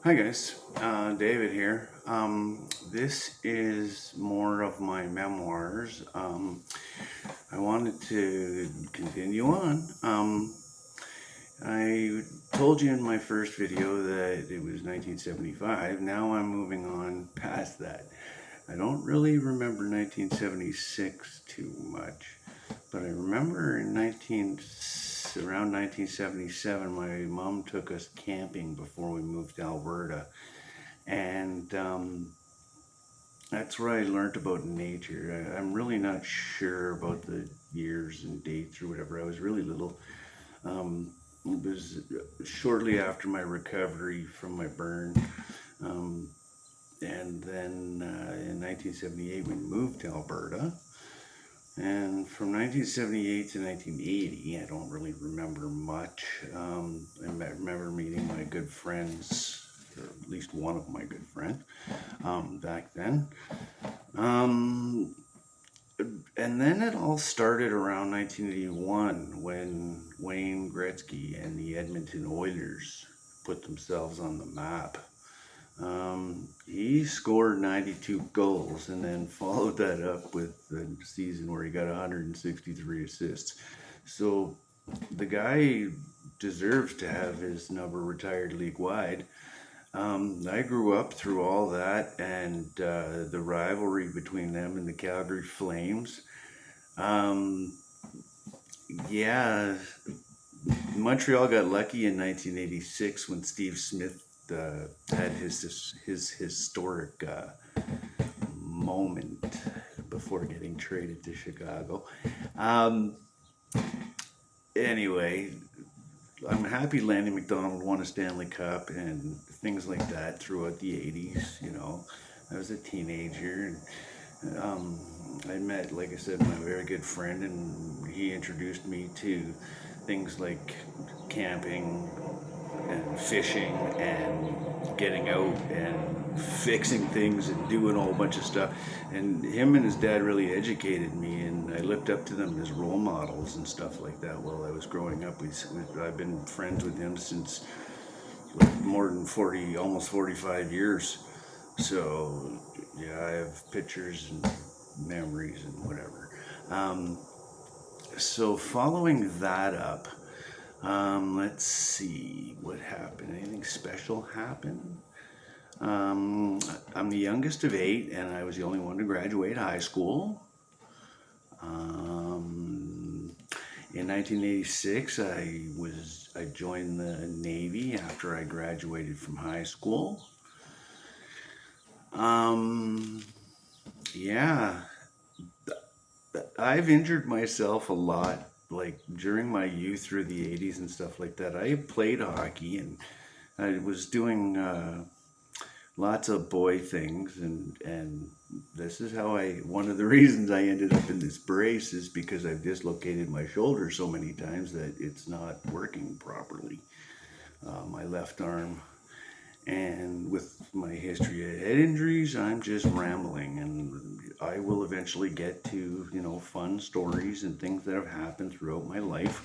Hi guys, David here. This is more of my memoirs. I wanted to continue on. I told you in my first video that it was 1975. Now I'm moving on past that. I don't really remember 1976 too much, but I remember around 1977, my mom took us camping before we moved to Alberta, and that's where I learned about nature. I'm really not sure about the years and dates or whatever. I was really little. It was shortly after my recovery from my burn. Um, and then in 1978, we moved to Alberta. And from 1978 to 1980, I don't really remember much. Remember meeting my good friends, or at least one of my good friends, back then. Um, and then it all started around 1981 when Wayne Gretzky and the Edmonton Oilers put themselves on the map. He scored 92 goals and then followed that up with the season where he got 163 assists. So the guy deserves to have his number retired league wide. I grew up through all that and the rivalry between them and the Calgary Flames. Um, yeah, Montreal got lucky in 1986 when Steve Smith had his historic moment before getting traded to Chicago. Um, anyway, I'm happy Lanny McDonald won a Stanley Cup and things like that throughout the 80s. I was a teenager and I met, like I said, my very good friend, and he introduced me to things like camping and fishing and getting out and fixing things and doing a whole bunch of stuff. And him and his dad really educated me, and I looked up to them as role models and stuff like that while I was growing up. I've been friends with him since more than 40, almost 45 years. So, yeah, I have pictures and memories and whatever. So following that up, let's see what happened. Anything special happened? I'm the youngest of 8, and I was the only one to graduate high school. In 1986, I joined the Navy after I graduated from high school. Yeah, I've injured myself a lot, like during my youth through the 80s and stuff like that. I played hockey and I was doing lots of boy things, and this is how one of the reasons I ended up in this brace is because I've dislocated my shoulder so many times that it's not working properly. My left arm. And with my history of head injuries, I'm just rambling, and I will eventually get to, fun stories and things that have happened throughout my life.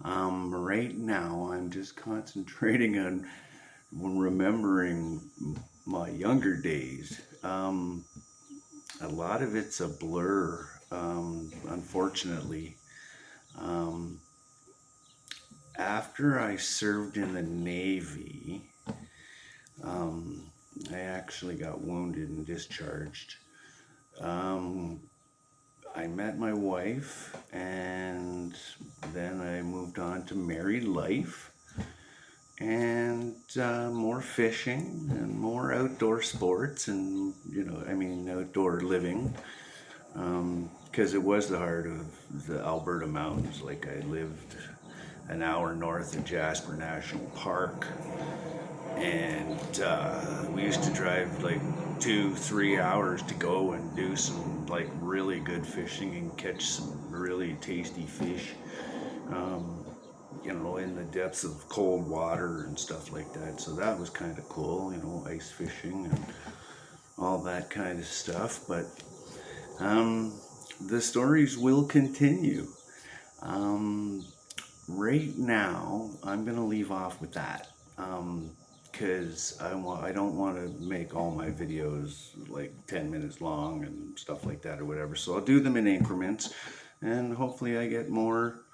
Right now, I'm just concentrating on remembering my younger days. A lot of it's a blur, unfortunately. Um, After I served in the Navy, I actually got wounded and discharged. I met my wife, and then I moved on to married life, and more fishing and more outdoor sports, and outdoor living, because it was the heart of the Alberta mountains. Like, I lived an hour north of Jasper National Park, and we used to drive like 2-3 hours to go and do some like really good fishing and catch some really tasty fish, in the depths of cold water and stuff like that. So that was kind of cool, ice fishing and all that kind of stuff. But the stories will continue. Right now, I'm going to leave off with that. because I don't want to make all my videos like 10 minutes long and stuff like that or whatever. So I'll do them in increments, and hopefully I get more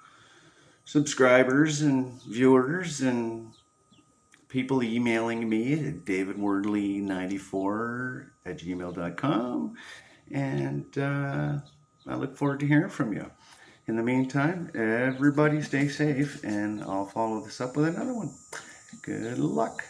subscribers and viewers and people emailing me at davidwordley94@gmail.com, and I look forward to hearing from you. In the meantime, everybody stay safe, and I'll follow this up with another one. Good luck.